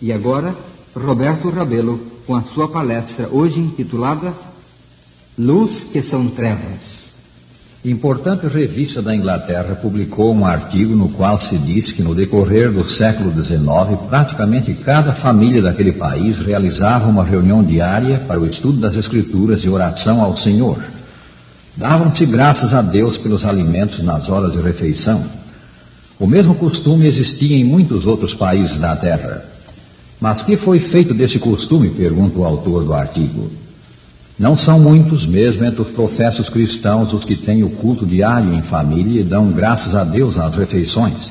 E agora, Roberto Rabelo, com a sua palestra hoje intitulada Luz que são Trevas. Importante revista da Inglaterra publicou um artigo no qual se diz que no decorrer do século XIX, praticamente cada família daquele país realizava uma reunião diária para o estudo das Escrituras e oração ao Senhor. Davam-se graças a Deus pelos alimentos nas horas de refeição. O mesmo costume existia em muitos outros países da Terra. Mas que foi feito desse costume? Pergunta o autor do artigo. Não são muitos mesmo entre os professos cristãos os que têm o culto diário em família e dão graças a Deus às refeições.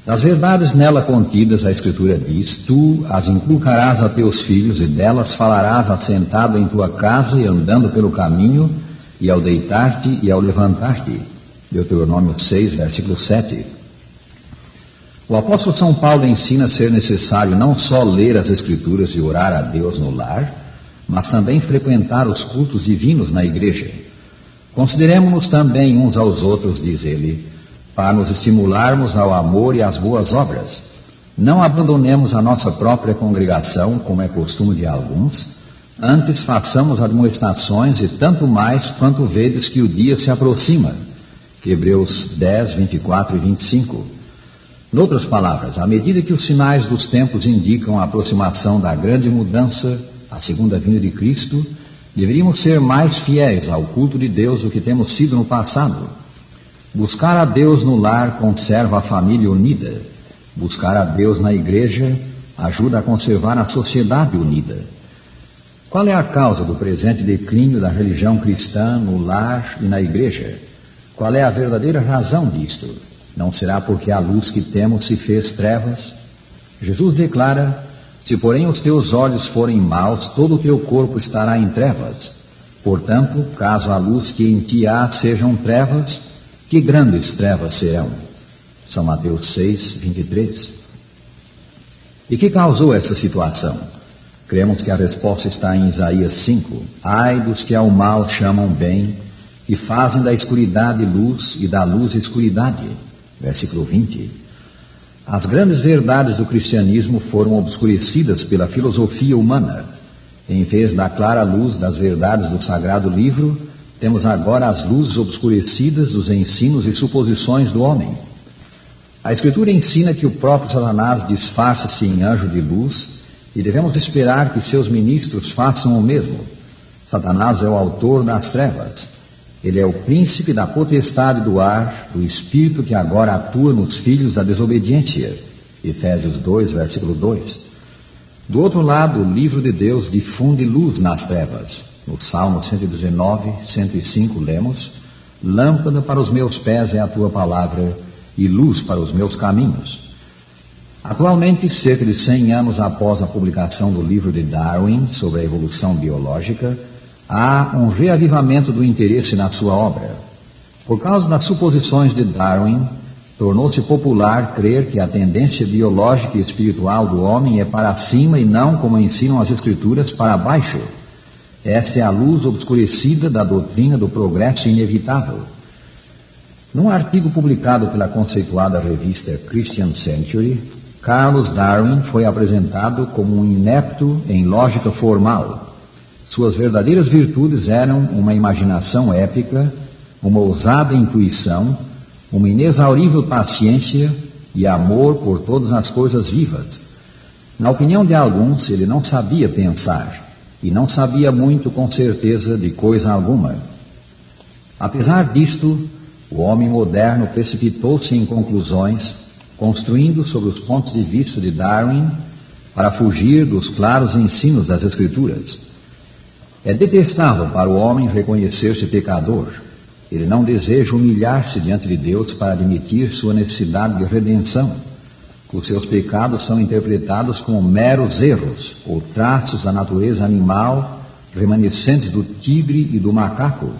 Das verdades nela contidas, a Escritura diz: tu as inculcarás a teus filhos e delas falarás assentado em tua casa e andando pelo caminho e ao deitar-te e ao levantar-te. Deuteronômio 6, versículo 7. O apóstolo São Paulo ensina ser necessário não só ler as Escrituras e orar a Deus no lar, mas também frequentar os cultos divinos na igreja. Consideremos-nos também uns aos outros, diz ele, para nos estimularmos ao amor e às boas obras. Não abandonemos a nossa própria congregação, como é costume de alguns, antes façamos admoestações e tanto mais quanto vedes que o dia se aproxima. Hebreus 10, 24 e 25. Noutras palavras, à medida que os sinais dos tempos indicam a aproximação da grande mudança, a segunda vinda de Cristo, deveríamos ser mais fiéis ao culto de Deus do que temos sido no passado. Buscar a Deus no lar conserva a família unida. Buscar a Deus na igreja ajuda a conservar a sociedade unida. Qual é a causa do presente declínio da religião cristã no lar e na igreja? Qual é a verdadeira razão disto? Não será porque a luz que temos se fez trevas? Jesus declara: se porém os teus olhos forem maus, todo o teu corpo estará em trevas. Portanto, caso a luz que em ti há sejam trevas, que grandes trevas serão. São Mateus 6, 23. E que causou essa situação? Cremos que a resposta está em Isaías 5. Ai dos que ao mal chamam bem, que fazem da escuridade luz e da luz escuridade. Versículo 20. As grandes verdades do cristianismo foram obscurecidas pela filosofia humana. Em vez da clara luz das verdades do Sagrado Livro, temos agora as luzes obscurecidas dos ensinos e suposições do homem. A Escritura ensina que o próprio Satanás disfarça-se em anjo de luz e devemos esperar que seus ministros façam o mesmo. Satanás é o autor das trevas. Ele é o príncipe da potestade do ar, do espírito que agora atua nos filhos da desobediência. Efésios 2, versículo 2. Do outro lado, o livro de Deus difunde luz nas trevas. No Salmo 119, 105, lemos: lâmpada para os meus pés é a tua palavra e luz para os meus caminhos. Atualmente, cerca de 100 anos após a publicação do livro de Darwin sobre a evolução biológica, há um reavivamento do interesse na sua obra. Por causa das suposições de Darwin, tornou-se popular crer que a tendência biológica e espiritual do homem é para cima e não, como ensinam as Escrituras, para baixo. Esta é a luz obscurecida da doutrina do progresso inevitável. Num artigo publicado pela conceituada revista Christian Century, Charles Darwin foi apresentado como um inepto em lógica formal. Suas verdadeiras virtudes eram uma imaginação épica, uma ousada intuição, uma inexaurível paciência e amor por todas as coisas vivas. Na opinião de alguns, ele não sabia pensar e não sabia muito com certeza de coisa alguma. Apesar disto, o homem moderno precipitou-se em conclusões, construindo sobre os pontos de vista de Darwin para fugir dos claros ensinos das Escrituras. É detestável para o homem reconhecer-se pecador. Ele não deseja humilhar-se diante de Deus para admitir sua necessidade de redenção. Os seus pecados são interpretados como meros erros ou traços da natureza animal remanescentes do tigre e do macaco.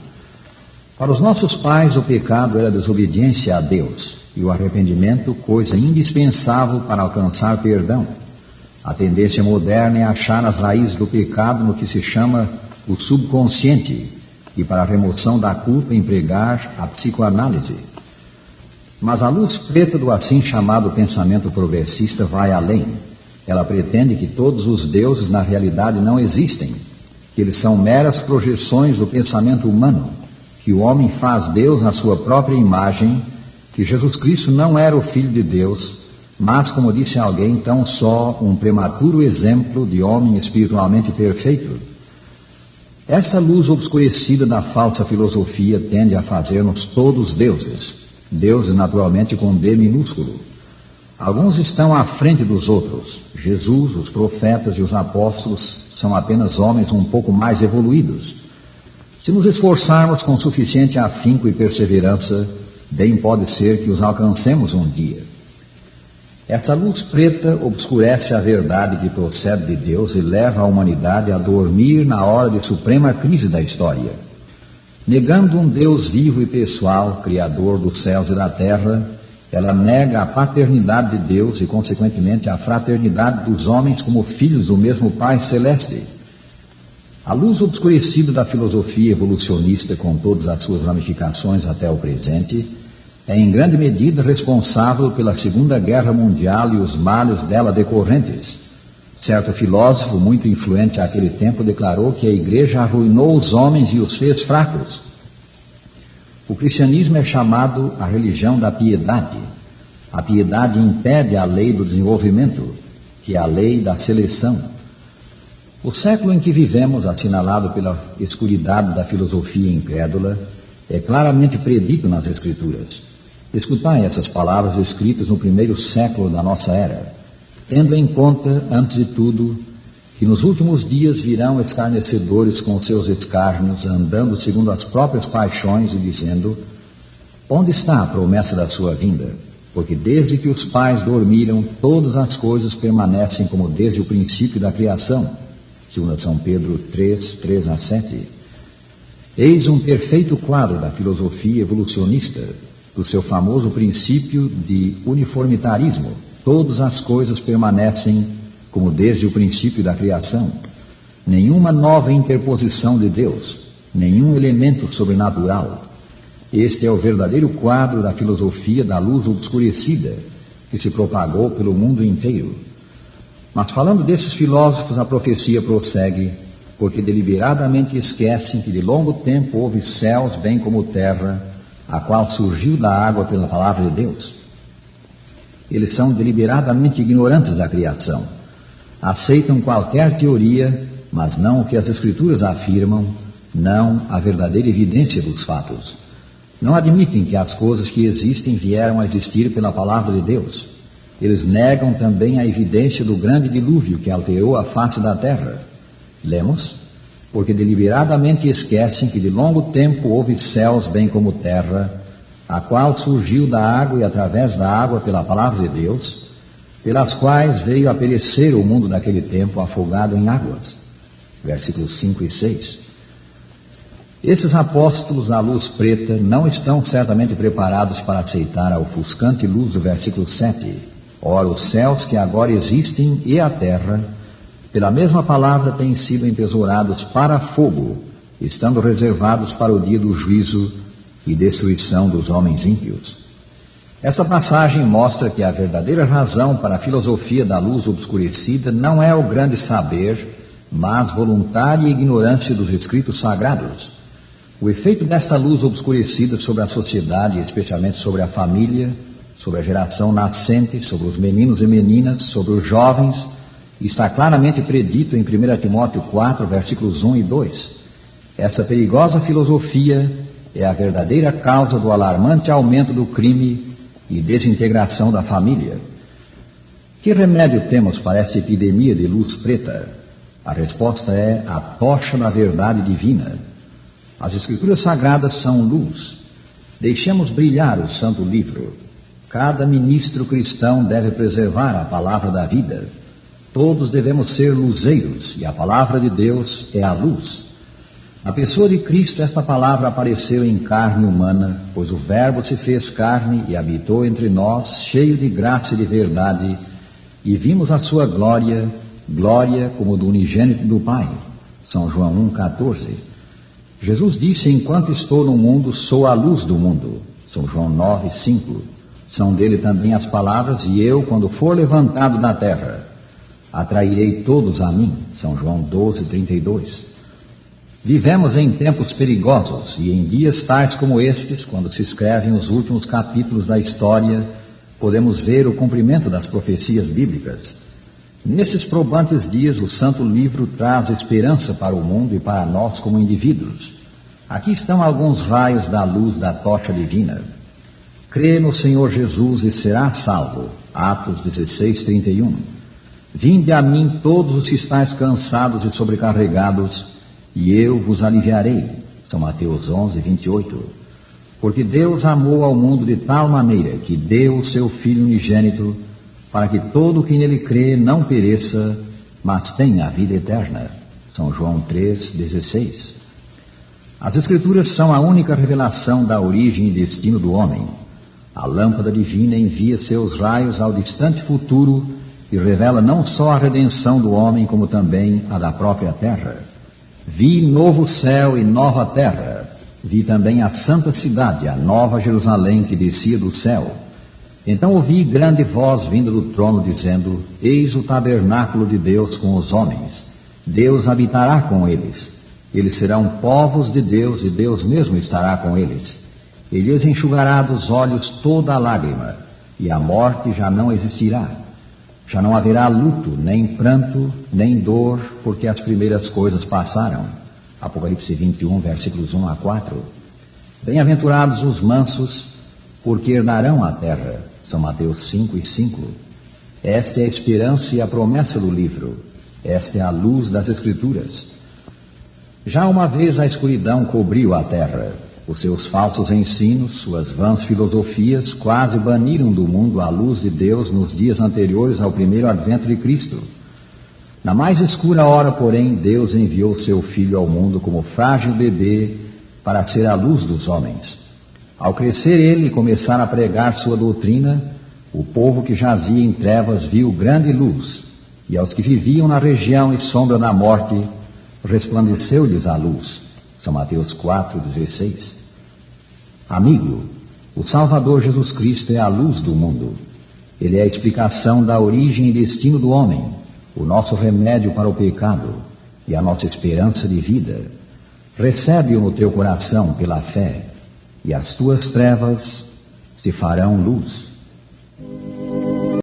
Para os nossos pais, o pecado era desobediência a Deus e o arrependimento coisa indispensável para alcançar perdão. A tendência moderna é achar as raízes do pecado no que se chama o subconsciente e para a remoção da culpa empregar a psicoanálise. Mas a luz preta do assim chamado pensamento progressista vai além. Ela pretende que todos os deuses na realidade não existem, que eles são meras projeções do pensamento humano, que o homem faz Deus na sua própria imagem, que Jesus Cristo não era o Filho de Deus, mas, como disse alguém, tão só um prematuro exemplo de homem espiritualmente perfeito. Esta luz obscurecida da falsa filosofia tende a fazer-nos todos deuses, deuses naturalmente com D minúsculo. Alguns estão à frente dos outros. Jesus, os profetas e os apóstolos são apenas homens um pouco mais evoluídos. Se nos esforçarmos com suficiente afinco e perseverança, bem pode ser que os alcancemos um dia. Essa luz preta obscurece a verdade que procede de Deus e leva a humanidade a dormir na hora de suprema crise da história. Negando um Deus vivo e pessoal, Criador dos céus e da terra, ela nega a paternidade de Deus e, consequentemente, a fraternidade dos homens como filhos do mesmo Pai Celeste. A luz obscurecida da filosofia evolucionista, com todas as suas ramificações até o presente, é em grande medida responsável pela Segunda Guerra Mundial e os males dela decorrentes. Certo filósofo, muito influente àquele tempo, declarou que a Igreja arruinou os homens e os fez fracos. O cristianismo é chamado a religião da piedade. A piedade impede a lei do desenvolvimento, que é a lei da seleção. O século em que vivemos, assinalado pela escuridade da filosofia incrédula, é claramente predito nas Escrituras. Escutai essas palavras escritas no primeiro século da nossa era, tendo em conta, antes de tudo, que nos últimos dias virão escarnecedores com seus escárnios, andando segundo as próprias paixões e dizendo: onde está a promessa da sua vinda? Porque desde que os pais dormiram, todas as coisas permanecem como desde o princípio da criação. 2 São Pedro 3, 3-7. Eis um perfeito quadro da filosofia evolucionista, do seu famoso princípio de uniformitarismo. Todas as coisas permanecem como desde o princípio da criação. Nenhuma nova interposição de Deus, nenhum elemento sobrenatural. Este é o verdadeiro quadro da filosofia da luz obscurecida, que se propagou pelo mundo inteiro. Mas falando desses filósofos, a profecia prossegue, porque deliberadamente esquecem que de longo tempo houve céus bem como terra, a qual surgiu da água pela palavra de Deus. Eles são deliberadamente ignorantes da criação. Aceitam qualquer teoria, mas não o que as Escrituras afirmam, não a verdadeira evidência dos fatos. Não admitem que as coisas que existem vieram a existir pela palavra de Deus. Eles negam também a evidência do grande dilúvio que alterou a face da terra. Lemos: porque deliberadamente esquecem que de longo tempo houve céus bem como terra, a qual surgiu da água e através da água pela palavra de Deus, pelas quais veio a perecer o mundo daquele tempo afogado em águas. Versículos 5 e 6. Esses apóstolos da luz preta não estão certamente preparados para aceitar a ofuscante luz do versículo 7. Ora, os céus que agora existem e a terra, pela mesma palavra, têm sido entesourados para fogo, estando reservados para o dia do juízo e destruição dos homens ímpios. Essa passagem mostra que a verdadeira razão para a filosofia da luz obscurecida não é o grande saber, mas voluntária ignorância dos escritos sagrados. O efeito desta luz obscurecida sobre a sociedade, especialmente sobre a família, sobre a geração nascente, sobre os meninos e meninas, sobre os jovens, está claramente predito em 1 Timóteo 4, versículos 1 e 2. Essa perigosa filosofia é a verdadeira causa do alarmante aumento do crime e desintegração da família. Que remédio temos para essa epidemia de luz preta? A resposta é a tocha da verdade divina. As Escrituras Sagradas são luz. Deixemos brilhar o santo livro. Cada ministro cristão deve preservar a palavra da vida. Todos devemos ser luzeiros, e a palavra de Deus é a luz. Na pessoa de Cristo, esta palavra apareceu em carne humana, pois o Verbo se fez carne e habitou entre nós, cheio de graça e de verdade, e vimos a sua glória, glória como do unigênito do Pai. São João 1,14. Jesus disse: enquanto estou no mundo, sou a luz do mundo. São João 9,5. São dele também as palavras: e eu, quando for levantado da terra, atrairei todos a mim. São João 12:32. Vivemos em tempos perigosos e em dias tais como estes, quando se escrevem os últimos capítulos da história, podemos ver o cumprimento das profecias bíblicas. Nesses probantes dias, o Santo Livro traz esperança para o mundo e para nós como indivíduos. Aqui estão alguns raios da luz da tocha divina. Crê no Senhor Jesus e será salvo. Atos 16:31. Vinde a mim todos os que estáis cansados e sobrecarregados, e eu vos aliviarei. São Mateus 11:28. Porque Deus amou ao mundo de tal maneira que deu o seu Filho unigênito, para que todo o que nele crê não pereça, mas tenha a vida eterna. São João 3:16. As Escrituras são a única revelação da origem e destino do homem. A lâmpada divina envia seus raios ao distante futuro e revela não só a redenção do homem, como também a da própria terra. Vi novo céu e nova terra. Vi também a santa cidade, a nova Jerusalém que descia do céu. Então ouvi grande voz vinda do trono dizendo: Eis o tabernáculo de Deus com os homens. Deus habitará com eles. Eles serão povos de Deus e Deus mesmo estará com eles. Ele lhes enxugará dos olhos toda a lágrima, e a morte já não existirá. Já não haverá luto, nem pranto, nem dor, porque as primeiras coisas passaram. Apocalipse 21, versículos 1-4. Bem-aventurados os mansos, porque herdarão a terra. São Mateus 5:5. Esta é a esperança e a promessa do livro. Esta é a luz das Escrituras. Já uma vez a escuridão cobriu a terra. Os seus falsos ensinos, suas vãs filosofias, quase baniram do mundo a luz de Deus nos dias anteriores ao primeiro advento de Cristo. Na mais escura hora, porém, Deus enviou seu Filho ao mundo como frágil bebê para ser a luz dos homens. Ao crescer ele e começar a pregar sua doutrina, o povo que jazia em trevas viu grande luz, e aos que viviam na região e sombra da morte, resplandeceu-lhes a luz. São Mateus 4:16. Amigo, o Salvador Jesus Cristo é a luz do mundo. Ele é a explicação da origem e destino do homem, o nosso remédio para o pecado e a nossa esperança de vida. Recebe-o no teu coração pela fé, e as tuas trevas se farão luz.